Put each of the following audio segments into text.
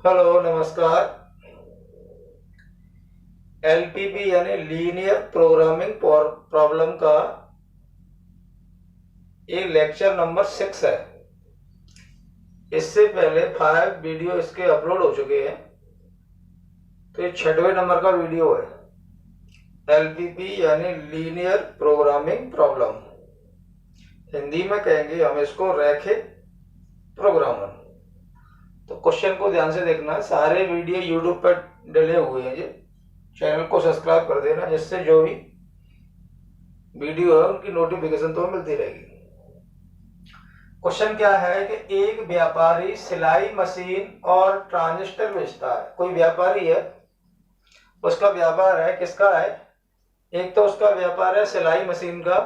Hello नमस्कार। LPP यानी linear programming problem का ये लेक्चर नंबर 6 है। इससे पहले 5 वीडियो इसके अपलोड हो चुके हैं, तो ये 6वें नंबर का वीडियो है। एलपीपी यानी लीनियर प्रोग्रामिंग प्रॉब्लम, हिंदी में कहेंगे हम इसको रैखिक प्रोग्रामर। तो क्वेश्चन को ध्यान से देखना, सारे वीडियो यूट्यूब पर डले हुए हैं। जी चैनल को सब्सक्राइब कर देना, जिससे जो भी वीडियो है उनकी नोटिफिकेशन तो मिलती रहेगी। क्वेश्चन क्या है कि एक व्यापारी सिलाई मशीन और ट्रांजिस्टर बेचता है। कोई व्यापारी है, उसका व्यापार है, किसका है? एक तो उसका व्यापार है सिलाई मशीन का,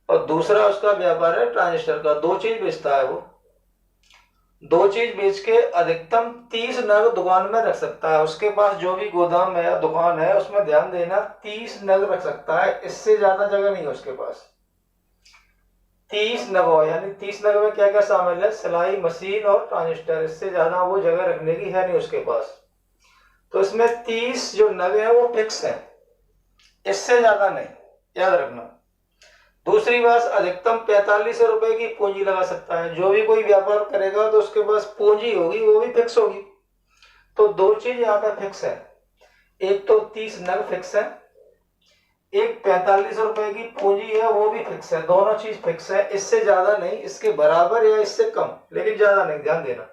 और दूसरा उसका व्यापार है ट्रांजिस्टर का। दो चीज बेचता है वो। दो चीज बेच के अधिकतम 30 नग दुकान में रख सकता है। उसके पास जो भी गोदाम है या दुकान है, उसमें ध्यान देना 30 नग रख सकता है, इससे ज्यादा जगह नहीं है उसके पास। 30 नग यानी 30 नग में क्या क्या शामिल है? सिलाई मशीन और ट्रांजिस्टर। इससे ज्यादा वो जगह रखने की है नहीं उसके पास। तो इसमें 30 जो नग है वो फिक्स है, इससे ज्यादा नहीं, याद रखना। दूसरी बात, अधिकतम 45 रुपए की पूंजी लगा सकता है। जो भी कोई व्यापार करेगा तो उसके पास पूंजी होगी, वो भी फिक्स होगी। तो दो चीज यहाँ पे फिक्स है, एक तो 30 नग फिक्स है, एक 45 रुपए की पूंजी है, वो भी फिक्स है। दोनों चीज फिक्स है, इससे ज्यादा नहीं, इसके बराबर या इससे कम, लेकिन ज्यादा नहीं। ध्यान देना,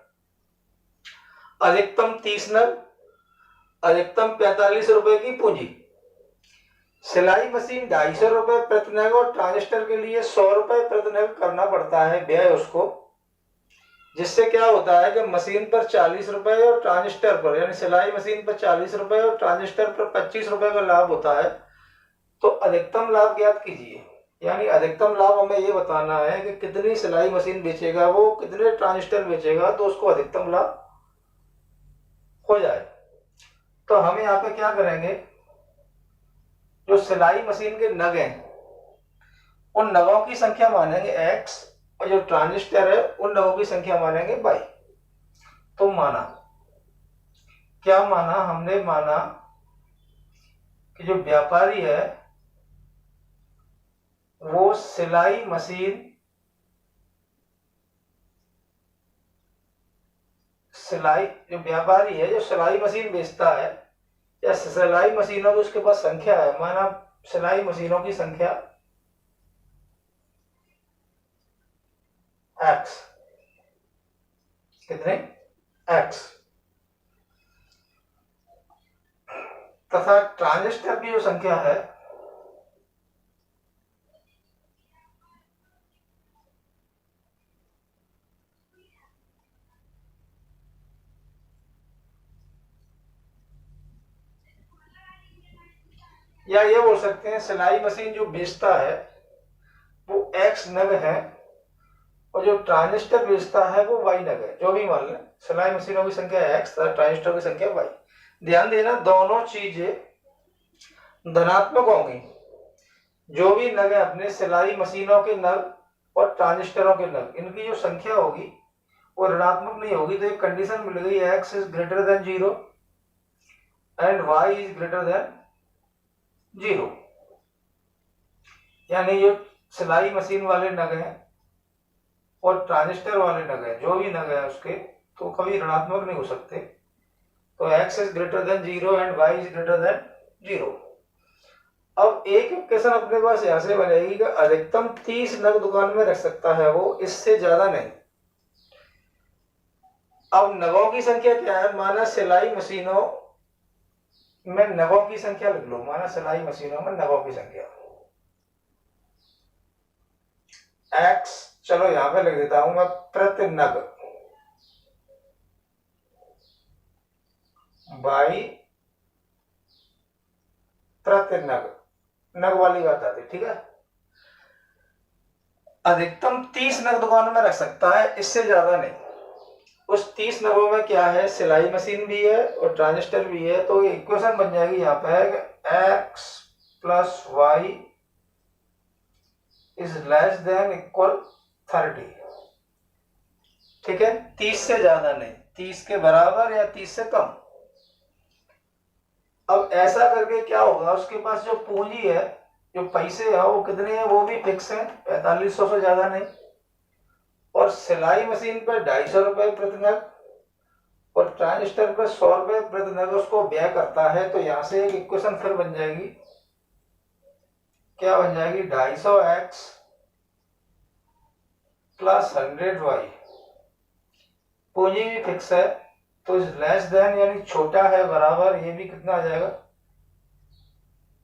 अधिकतम 30 नग, अधिकतम 45 रुपए की पूंजी। सिलाई मशीन 250 रुपए प्रति नग और ट्रांजिस्टर के लिए 100 रुपए प्रति नग करना पड़ता है व्यय उसको। जिससे क्या होता है कि मशीन पर 40 रुपए और ट्रांजिस्टर पर, यानी सिलाई मशीन पर 40 रुपए और ट्रांजिस्टर पर 25 रुपए का लाभ होता है। तो अधिकतम लाभ ज्ञात कीजिए। यानी अधिकतम लाभ हमें ये बताना है कि कितनी सिलाई मशीन बेचेगा वो, कितने ट्रांजिस्टर बेचेगा, तो उसको अधिकतम लाभ हो जाए। तो हम यहाँ पे क्या करेंगे, जो सिलाई मशीन के नग हैं उन नगों की संख्या मानेंगे x, और जो ट्रांजिस्टर है उन नगों की संख्या मानेंगे y। तो माना, क्या माना? हमने माना कि जो व्यापारी है वो सिलाई मशीन, जो व्यापारी है जो सिलाई मशीन बेचता है, या सिलाई मशीनों की उसके पास संख्या है। माना सिलाई मशीनों की संख्या x, कितने? x, तथा ट्रांजिस्टर की जो संख्या है या ये बोल सकते हैं सिलाई मशीन जो बेचता है वो x नग है, और जो ट्रांजिस्टर बेचता है वो y नग है। जो भी मान लें, सिलाई मशीनों की संख्या x तथा ट्रांजिस्टर की संख्या y। ध्यान देना, दोनों चीजें धनात्मक होंगी। जो भी नग है अपने सिलाई मशीनों के नग और ट्रांजिस्टरों के नग, इनकी जो संख्या होगी वो ऋणात्मक नहीं होगी। तो एक कंडीशन मिल गई, x is greater than 0 and y is greater than 0। यानी जो सिलाई मशीन वाले नग हैं और ट्रांजिस्टर वाले नग हैं, जो भी नग है उसके, तो कभी ऋणात्मक नहीं हो सकते। तो x is greater than 0 and y is greater than 0। अब एक इक्वेशन अपने पास यहां से बनेगी कि अधिकतम 30 नग दुकान में रख सकता है वो, इससे ज्यादा नहीं। अब नगों की संख्या क्या है? माना सिलाई मशीनों में नगों की संख्या लिख लो। माना सिलाई मशीनों में नगों की संख्या x, चलो यहां पे लिख देता हूं मैं प्रति नग, y प्रति नग, नग वाली बात आती, ठीक है। अधिकतम 30 नग दुकान में रख सकता है, इससे ज्यादा नहीं। उस 30 नगों में क्या है? सिलाई मशीन भी है और ट्रांजिस्टर भी है। तो इक्वेशन बन जाएगी यहाँ पे x plus Y is less than equal 30। ठीक है, 30 से ज्यादा नहीं, 30 के बराबर या 30 से कम। अब ऐसा करके क्या होगा, उसके पास जो पूंजी है, जो पैसे है वो कितने हैं, वो भी फिक्स है, 4500 से ज्यादा नहीं। और सिलाई मशीन पर 250 रुपए प्रति नग और ट्रांजिस्टर पर 100 रुपए प्रति नग उसको व्यय करता है। तो यहां से एक इक्वेशन फिर बन जाएगी, क्या बन जाएगी, 250x प्लस 100y। पूंजी भी फिक्स है तो लेस देन यानी छोटा है बराबर, ये भी कितना आ जाएगा,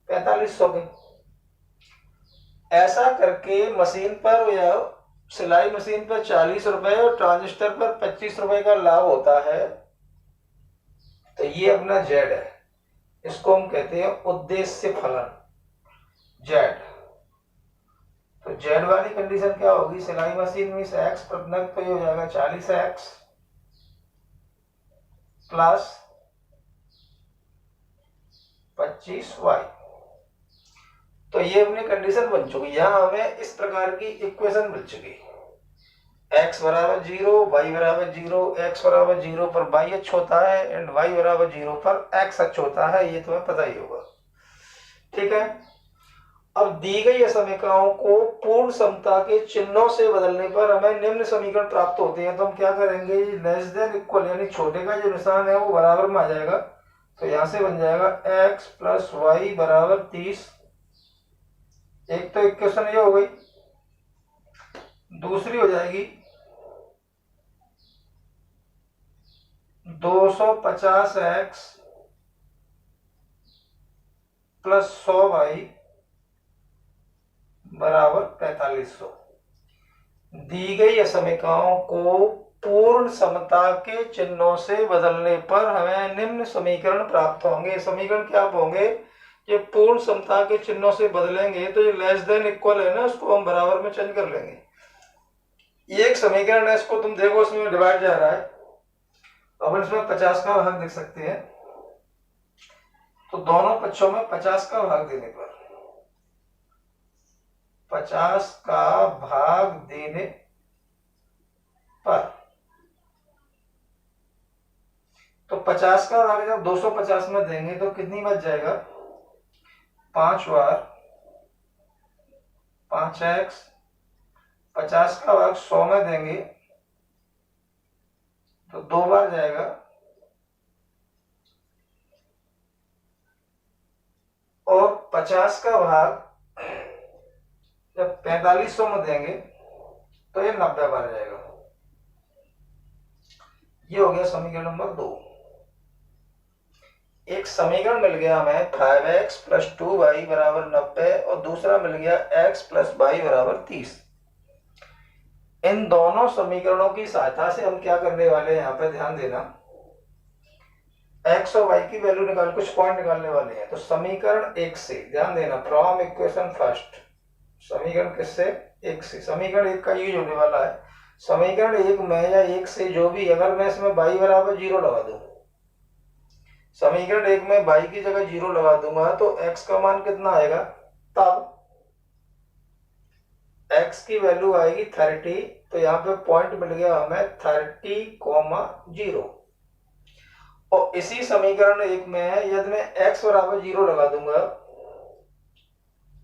4500 के। ऐसा करके मशीन पर या सिलाई मशीन पर 40 रुपए और ट्रांजिस्टर पर 25 रुपए का लाभ होता है। तो ये अपना जेड है, इसको हम कहते हैं उद्देश्य फलन, जेड। तो जेड वाली कंडीशन क्या होगी, सिलाई मशीन में से एक्स प्रति नग, तो ये हो जाएगा 40x प्लस 25y। तो ये अपनी कंडीशन बन चुकी। यहां हमें इस प्रकार की इक्वेशन मिल चुकी, x बराबर 0, y बराबर 0, x बराबर 0 पर y अक्ष होता है एंड y बराबर 0 पर x अक्ष होता है, ये तुम्हें पता ही होगा। ठीक है, अब दी गई समीकरणों को पूर्ण समता के चिन्हों से बदलने पर हमें निम्न समीकरण प्राप्त होते हैं। तो हम क्या करेंगे, लेस देन इक्वल यानी छोटे का जो निशान है वो बराबर में आ जाएगा। तो यहां से बन जाएगा x प्लस वाई बराबर 30। एक तो इक्वेशन ये हो गई, दूसरी हो जाएगी 250x प्लस 100y बराबर 4500। दी गई समीकरणों को पूर्ण समता के चिन्हों से बदलने पर हमें निम्न समीकरण प्राप्त होंगे। समीकरण क्या होंगे, ये पूर्ण समता के चिन्हों से बदलेंगे तो ये लेस देन इक्वल है ना, उसको हम बराबर में चेंज कर लेंगे। ये एक समीकरण है, इसको तुम देखो इसमें डिवाइड जा रहा है, अब इसमें 50 का भाग देख सकते हैं। तो दोनों पक्षों में 50 का भाग देने पर, 50 का भाग देने पर, तो 50 का भाग जब 250 में देंगे तो कितनी बच जाएगा, 5 बार 5x। 50 का भाग 100 में देंगे तो 2 बार जाएगा, और 50 का भाग जब 4500 में देंगे तो ये 90 बार जाएगा। ये हो गया समीकरण नंबर 2। एक समीकरण मिल गया हमें 5x प्लस 2y बराबर 90 और दूसरा मिल गया x प्लस y बराबर 30। इन दोनों समीकरणों की सहायता से हम क्या करने वाले हैं, यहाँ पे ध्यान देना, x और y की वैल्यू निकाल, कुछ पॉइंट निकालने वाले हैं। तो समीकरण 1 से ध्यान देना, फ्रॉम इक्वेशन फर्स्ट, समीकरण किससे, 1 से। समीकरण 1 का यूज होने वाला है। समीकरण 1 में या 1 से जो भी, अगर मैं इसमें y बराबर 0 लगा दूं, समीकरण 1 में y की जगह 0 लगा दूंगा तो x का मान कितना आएगा, तब x की वैल्यू आएगी 30। तो यहाँ पे पॉइंट मिल गया हमें 30,0। और इसी समीकरण 1 में यदि मैं x बराबर 0 लगा दूंगा,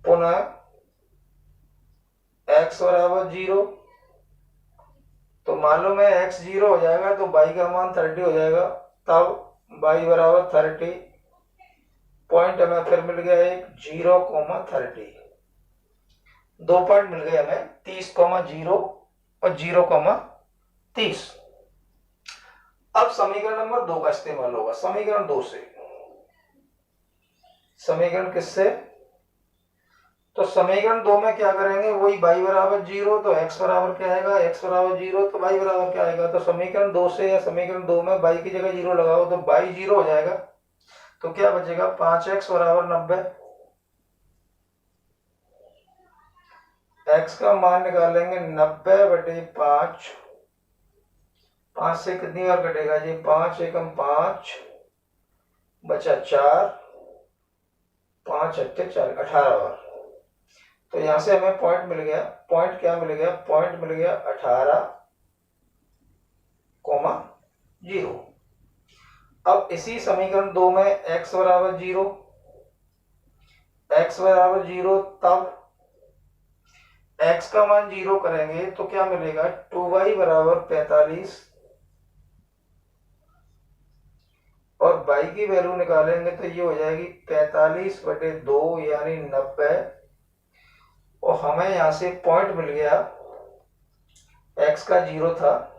पुनः x बराबर 0, तो मालूम है x 0 हो जाएगा तो y का मान 30 हो जाएगा, तब y बराबर 30। पॉइंट हमें फिर मिल गया एक 0,30, 2 पॉइंट मिल गए हमें, 30,0 और 0,30। अब समीकरण नंबर 2 का इस्तेमाल होगा। समीकरण 2 से, समीकरण किससे, तो समीकरण 2 में क्या करेंगे, वही y बराबर 0 तो x बराबर क्या आएगा, x बराबर 0 तो y बराबर क्या आएगा। तो समीकरण 2 से या समीकरण 2 में y की जगह 0 लगाओ तो y 0 हो जाएगा, तो क्या बचेगा, 5x बराबर 90। x का मान निकालेंगे 90/5, 5 से कितनी बार कटेगा जी, 5 एकम 5 बचा 4, 5 अट्ठे 4, 18 बार। तो यहां से हमें पॉइंट मिल गया, पॉइंट क्या मिल गया, पॉइंट मिल गया 18 0। अब इसी समीकरण 2 में x बराबर 0, x बराबर 0, तब x का मान 0 करेंगे तो क्या मिलेगा, 2y बराबर 45 और y की वैल्यू निकालेंगे तो ये हो जाएगी 45/2 यानी 90। और हमें यहां से पॉइंट मिल गया, x का 0 था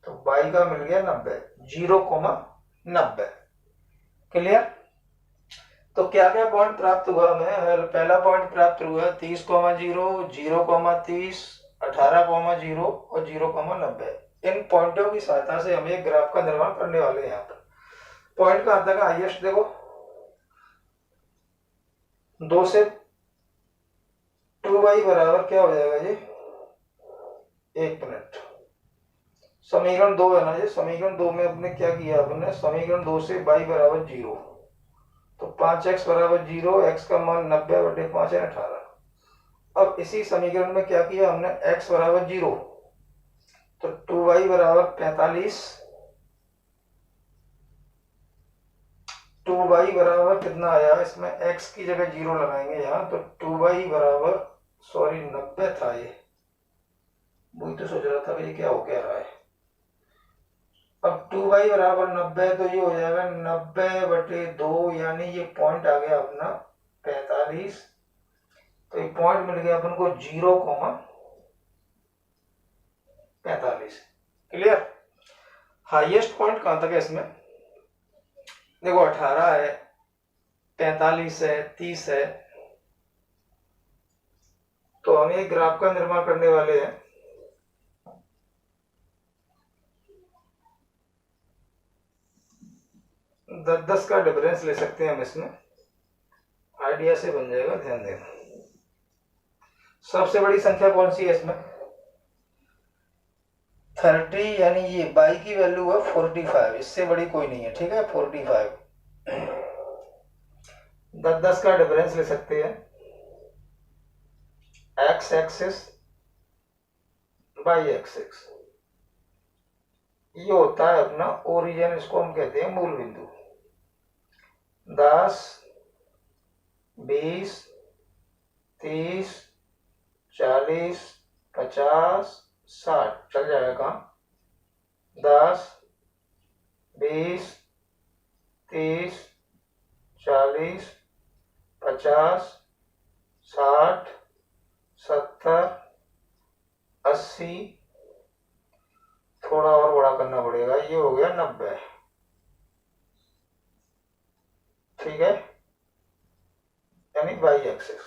तो y का मिल गया 90, 0,90। क्लियर। तो क्या क्या पॉइंट प्राप्त हुआ हमें, पहला पॉइंट प्राप्त हुआ 30,0, 0,30, 18,0 और 0,90। इन पॉइंटों की सहायता से हम एक ग्राफ का निर्माण करने वाले हैं। यहाँ पर पॉइंट कहां तक है, हाईएस्ट देखो 2 से 2y बराबर क्या हो जाएगा जी, 1 मिनट। समीकरण 2 है ना ये, समीकरण 2 में अपने क्या किया, अपने समीकरण 2 से y बराबर 0, तो 5x बराबर 0, x का मान 90/5 है 18। अब इसी समीकरण में क्या किया हमने, x बराबर 0 तो 2y बराबर 45, 2y बराबर कितना आया, इसमें x की जगह 0 लगाएंगे यहाँ, तो 2y बराबर 90 था ये, वही तो सोच रहा था ये क्या हो क्या रहा है। अब 2y बराबर 90 तो ये हो जाएगा 90/2 यानी ये पॉइंट आ गया अपना 45। तो ये पॉइंट मिल गया अपन को 0,45। क्लियर। हाईएस्ट पॉइंट कहां तक है इसमें, देखो 18 है, 45 है, 30 है। तो हम एक ग्राफ का निर्माण करने वाले हैं। दस का डिफरेंस ले सकते हैं हम इसमें, आइडिया से बन जाएगा, ध्यान देना। सबसे बड़ी संख्या कौन सी है इसमें, 30, यानी ये y की वैल्यू है 45, इससे बड़ी कोई नहीं है, ठीक है 45। 10 का डिफरेंस ले सकते हैं, x एक्सिस y एक्सिस, ये होता है अपना ओरिजिन, इसको हम कहते हैं मूल बिंदु। 10, 20, 30, 40, 50, 60 चल जाएगा काम। 10, 20, 30, 40, 50, 60, 70, 80, थोड़ा और बड़ा करना पड़ेगा, ये हो गया 90। ठीक है, यानी y एक्सिस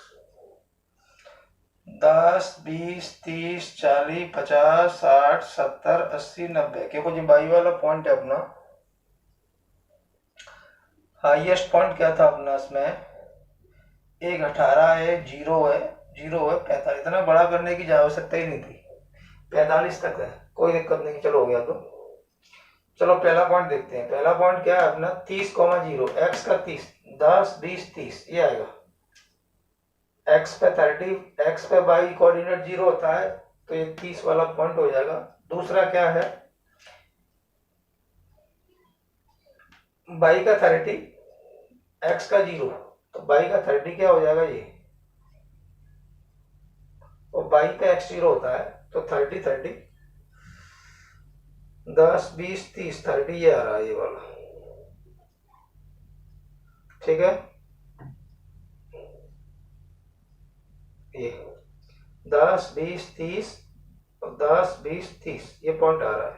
10, 20, 30, 40, 50, 60, 70, 80, 90, क्योंकि जो y वाला पॉइंट है अपना, हाईएस्ट पॉइंट क्या था अपना इसमें, एक 18 है, 0 है, 45, इतना बड़ा करने की आवश्यकता ही नहीं थी, 45 तक है, कोई दिक्कत नहीं, चलो हो गया। तो चलो पहला पॉइंट देखते हैं। पहला पॉइंट क्या है अपना, 30,0, x का 30, 10, 20, 30 ये आएगा, x पे 30, x पे y कोऑर्डिनेट 0 होता है तो ये 30 वाला पॉइंट हो जाएगा। दूसरा क्या है, y का 30, x का 0, तो y का 30 क्या हो जाएगा ये, और y पे x 0 होता है तो 30, 30, 10, 20, 30, 30 ये आ रहा है ये वाला, ठीक है। ये 10, 20, 30 और 10, 20, 30 ये पॉइंट आ रहा है,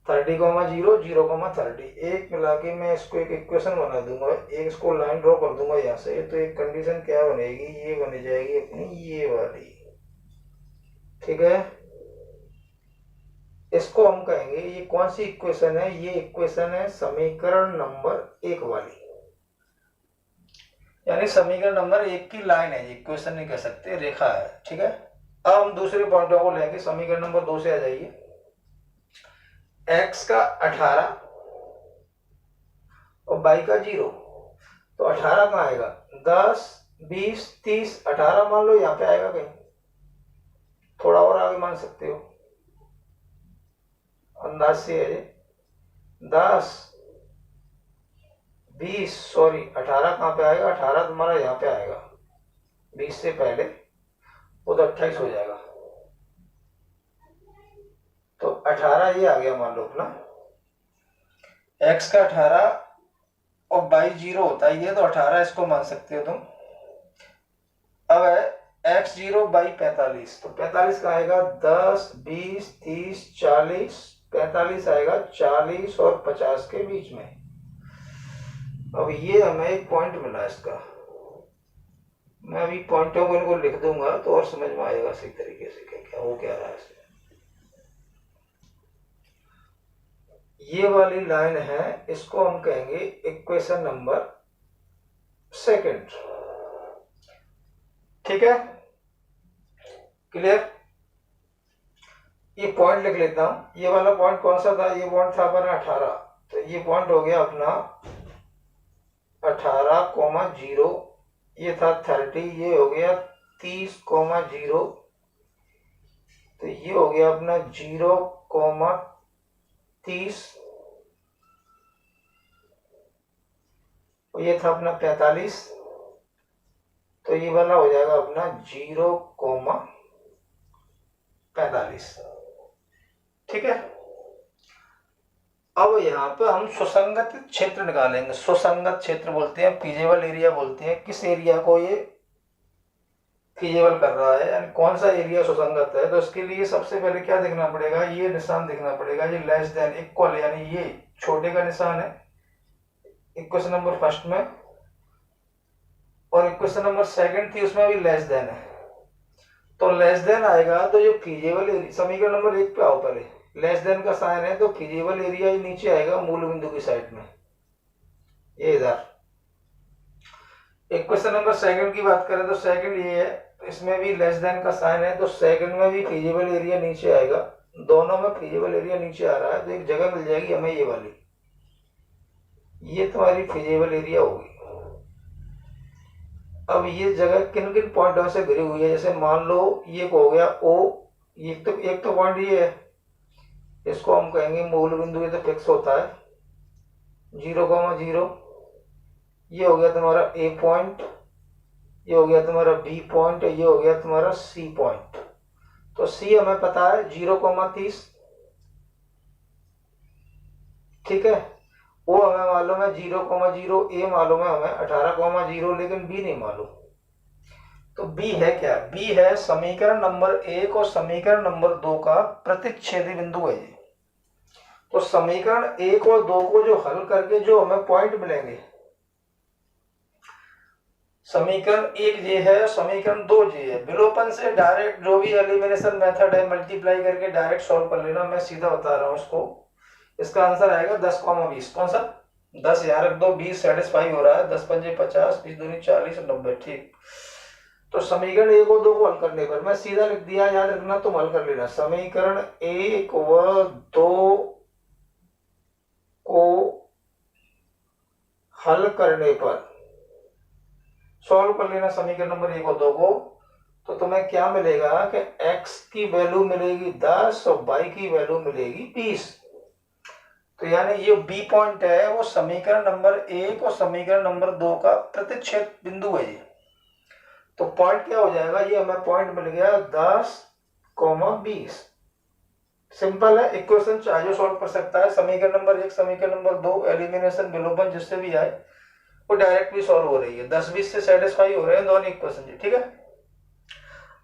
30,0, 0,30। एक मिला के मैं इसको एक इक्वेशन बना दूंगा, एक इसको लाइन ड्रॉ कर दूंगा यहाँ से, तो एक कंडीशन क्या बनेगी, ये बन जाएगी अपनी ये वाली, ठीक है। इसको हम कहेंगे, ये कौन सी इक्वेशन है, ये इक्वेशन है समीकरण नंबर 1 वाली, यानी समीकरण नंबर 1 की लाइन है, इक्वेशन नहीं कह सकते, रेखा है, ठीक है। अब हम दूसरे पॉइंटों को लेंगे, समीकरण नंबर 2 से आ जाइए। x का 18 और y का 0, तो 18 कहाँ आएगा, 10, 20, 30, 18 मान लो यहाँ पे आएगा कहीं, थोड़ा और आगे मान सकते हो, और अंदाज से है 10 20 सॉरी 18 कहाँ पे आएगा, 18 तुम्हारा यहाँ पे आएगा, 20 से पहले वो तो 28 हो जाएगा। तो 18 ये आ गया मान लो अपना, x का 18 और बाई 0 होता है ये, तो 18 इसको मान सकते हो तुम। अब है x0 बाई 45, तो 45 का आएगा 10 20 30 40, 45 आएगा 40 और 50 के बीच में। अब ये हमें एक पॉइंट मिला इसका, मैं अभी पॉइंटों को इनको लिख दूंगा तो और समझ में आएगा सही तरीके से क्या क्या हो क्या रहा है इसमें। ये वाली लाइन है, इसको हम कहेंगे इक्वेशन नंबर सेकंड। ठीक है, क्लियर। ये पॉइंट लिख लेता हूं, ये वाला पॉइंट कौन सा था, ये पॉइंट था अपना 18, तो ये पॉइंट हो गया अपना 18,0, ये था 30, ये हो गया 30,0, तो ये हो गया अपना 0,30, और ये था अपना 45, तो ये वाला हो जाएगा अपना 0,45। ठीक है, अब यहाँ पे हम सुसंगत क्षेत्र निकालेंगे। सुसंगत क्षेत्र बोलते हैं, फीजेबल एरिया बोलते हैं, किस एरिया को ये फीजेबल कर रहा है, यानी कौन सा एरिया सुसंगत है। तो इसके लिए सबसे पहले क्या देखना पड़ेगा, ये निशान देखना पड़ेगा, ये लेस देन इक्वल, यानी ये छोटे का निशान है इक्वेशन नंबर फर्स्ट में, और इक्वेशन नंबर सेकंड थी उसमें भी लेस देन है, तो लेस देन आएगा। तो जो फीजेबल समीकरण नंबर 1 पे आओ, पहले लेस देन का साइन है तो फीजेबल एरिया ही नीचे आएगा मूल बिंदु की साइड में, ये इधर। इक्वेशन नंबर सेकंड की बात करें तो सेकंड ये है, तो इसमें भी लेस देन का साइन है, तो सेकंड में भी फीजेबल एरिया नीचे आएगा, दोनों में फीजेबल एरिया नीचे आ रहा है, तो एक जगह मिल जाएगी हमें ये वाली, ये तुम्हारी फीजेबल एरिया होगी। अब ये जगह किन किन पॉइंटों से घिरी हुई है, जैसे मान लो ये हो गया O, एक तो पॉइंट ये है, इसको हम कहेंगे मूल बिंदु, ये तो फिक्स होता है 0,0। ये हो गया तुम्हारा A पॉइंट, ये हो गया तुम्हारा B पॉइंट, ये हो गया तुम्हारा C पॉइंट। तो C हमें पता है 0,30, ठीक है। O हमें मालूम है 0,0, A मालूम है हमें 18,0, लेकिन B नहीं मालूम। तो B है क्या, B है समीकरण नंबर 1 और समीकरण नंबर 2 का प्रतिच्छेदी बिंदु है ये। तो समीकरण 1 और 2 को जो हल करके जो हमें पॉइंट मिलेंगे, समीकरण 1 ये है, समीकरण 2 ये है, विलोपन से डायरेक्ट जो भी एलिमिनेशन मेथड है मल्टीप्लाई करके डायरेक्ट सॉल्व कर लेना, मैं सीधा बता रहा हूं इसको। इसका आंसर आएगा 10,20, कौन सा 10 यहाँ रख दो, 20 सेटिस्फाई हो रहा है, 10 पंजे 50, 20 दूनी 40 और 90, ठीक। तो समीकरण 1 और 2 को हल करने पर मैं सीधा लिख दिया, याद रखना तुम हल कर लेना। समीकरण 1 व 2 को हल करने पर सॉल्व कर लेना समीकरण नंबर 1 और 2 को, तो तुम्हें क्या मिलेगा कि x की वैल्यू मिलेगी 10 और y की वैल्यू मिलेगी 20। तो यानी ये B पॉइंट है वो समीकरण नंबर 1 और समीकरण नंबर 2 का प्रतिच्छेद बिंदु है ये। तो पॉइंट क्या हो जाएगा, ये हमें पॉइंट मिल गया 10,20। सिंपल है, इक्वेशन चाहे जो सॉल्व कर सकता है, समीकरण नंबर 1 समीकरण नंबर 2 एलिमिनेशन विलोपन जिससे भी आए वो डायरेक्ट भी सॉल्व हो रही है, 10-20 से सेटिस्फाई हो रहे हैं दोनों इक्वेशन, ठीक है।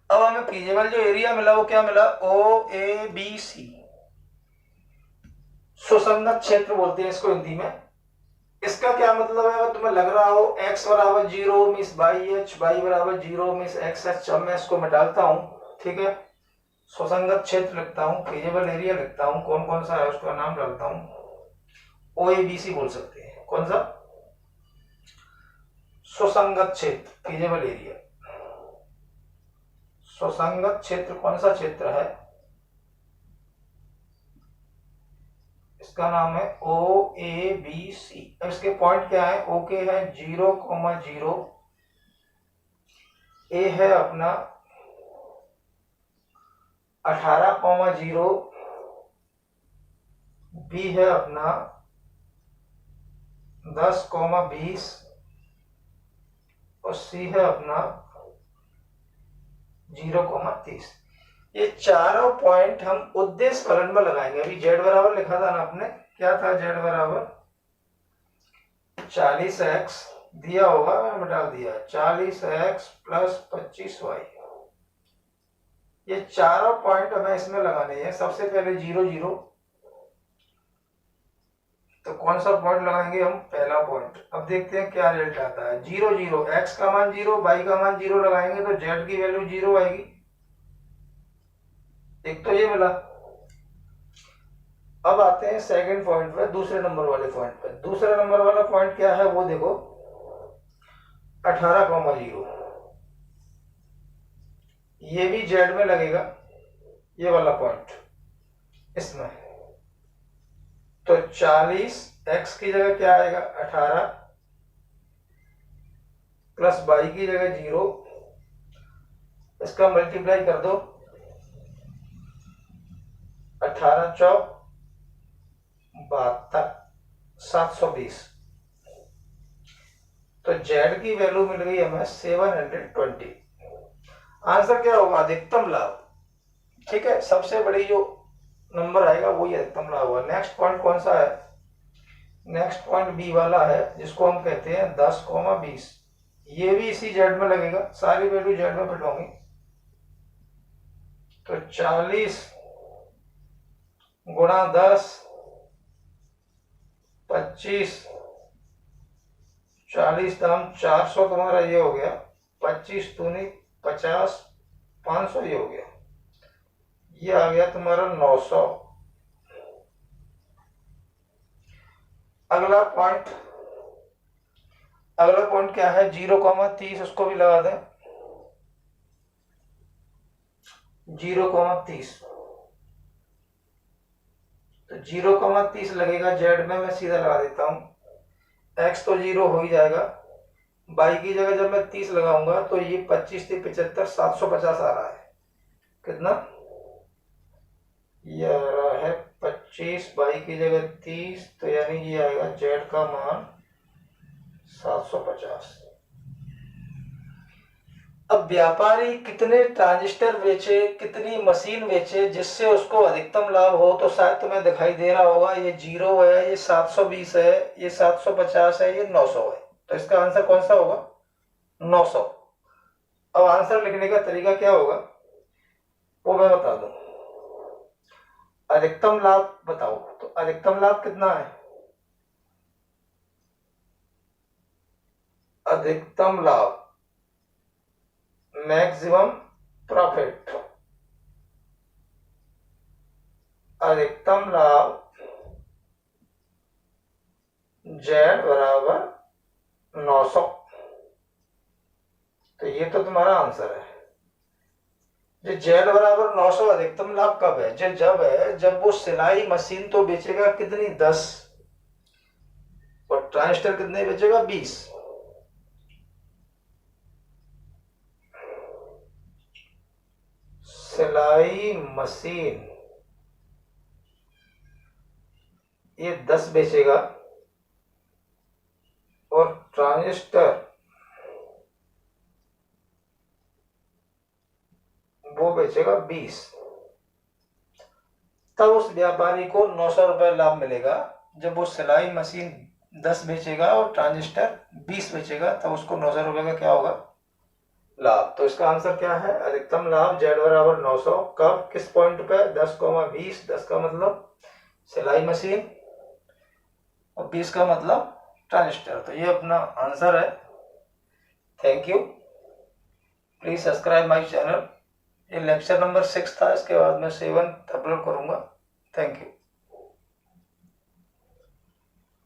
अब हमें फीजेबल जो एरिया मिला वो क्या मिला, OABC, सुसंगत क्षेत्र बोलते हैं इसको हिंदी में। इसका क्या मतलब है, अगर तुम्हें लग रहा हो x बराबर 0 मीन्स y बराबर 0 मीन्स xh, मैं इसको मिटाता हूं, ठीक है। सुसंगत क्षेत्र लिखता हूं, फीजेबल एरिया लिखता हूं, कौन कौन सा है उसका नाम डालता हूं, OABC बोल सकते हैं, कौन सा सुसंगत क्षेत्र, फीजेबल एरिया। सुसंगत क्षेत्र कौन सा क्षेत्र है, इसका नाम है OABC। अब इसके पॉइंट क्या है, O के है 0,0, A है अपना 18,0, बी है अपना 10,20 और सी है अपना 0,30। ये चारों पॉइंट हम उद्देश्य फलन में लगाएंगे। अभी जेड बराबर लिखा था ना आपने, क्या था जेड बराबर 40x दिया होगा, मैंने बता दिया 40x प्लस 25y। ये चारों पॉइंट हमें इसमें लगाने हैं। सबसे पहले 0 0, तो कौन सा पॉइंट लगाएंगे हम, पहला पॉइंट। अब देखते हैं क्या रिजल्ट आता है। 0 0, x का मान 0, y का मान 0 लगाएंगे तो z की वैल्यू 0 आएगी। एक तो ये मिला। अब आते हैं सेकंड पॉइंट पे, दूसरे नंबर वाले पॉइंट पे। दूसरा नंबर वाला पॉइंट क्या है वो देखो, 18,0। ये भी जेड में लगेगा, ये वाला पॉइंट इसमें। तो 40 x की जगह क्या आएगा 18 प्लस y की जगह 0, इसका मल्टीप्लाई कर दो, 18 चौक 72, 720। तो z की वैल्यू मिल गई हमें 720। आंसर क्या होगा, अधिकतम लाभ। ठीक है, सबसे बड़ी जो नंबर आएगा वही अधिकतम लाभ होगा। नेक्स्ट पॉइंट कौन सा है, नेक्स्ट पॉइंट बी वाला है, जिसको हम कहते हैं 10,20। ये भी इसी जेड में लगेगा, सारी वैल्यू जेड में फिट होंगी। तो 40 गुणा 10, 25, 40 दाम 400 तुम्हारा ये हो गया, 25 दूनी 50, 500 ये हो गया, ये आ गया तुम्हारा 900। अगला पॉइंट क्या है, 0,30, उसको भी लगा दें। 0,30, तो 0,30 लगेगा जेड में, मैं सीधा लगा देता हूं। x तो 0 हो ही जाएगा, y की जगह जब मैं 30 लगाऊंगा तो ये 25 से 75, 750 आ रहा है। कितना, ये आ रहा है 25, y की जगह 30, तो यानी ये आएगा जेड का मान 750। अब व्यापारी कितने ट्रांजिस्टर बेचे, कितनी मशीन बेचे जिससे उसको अधिकतम लाभ हो, तो शायद तुम्हें दिखाई दे रहा होगा ये 0 है, ये 720 है, ये 750 है, ये 900 है। तो इसका आंसर कौन सा होगा, 900। अब आंसर लिखने का तरीका क्या होगा वो मैं बता दूं। अधिकतम लाभ बताओ, तो अधिकतम लाभ कितना है, अधिकतम लाभ मैक्सिमम प्रॉफिट, अधिकतम लाभ जेड बराबर 900। तो ये तो तुम्हारा आंसर है। जो जेड बराबर 900 अधिकतम लाभ कब है, जब वो सिलाई मशीन तो बेचेगा कितनी 10, और ट्रांजिस्टर कितने बेचेगा 20। सिलाई मशीन ये 10 बेचेगा और ट्रांजिस्टर वो बेचेगा 20। तब उस व्यापारी को 900 रुपए लाभ मिलेगा। जब वो सिलाई मशीन 10 बेचेगा और ट्रांजिस्टर 20 बेचेगा, तब उसको 900 रुपए का क्या होगा, लाभ। तो इसका आंसर क्या है, अधिकतम लाभ जेड बराबर 900। कब, किस पॉइंट पे, 10,20। 10 का मतलब सिलाई मशीन और 20 का मतलब ट्रांजिस्टर। तो ये अपना आंसर है। Thank you, please subscribe my channel. ये लेक्चर नंबर 6 था, इसके बाद मैं 7 अपलोड करूंगा। Thank you.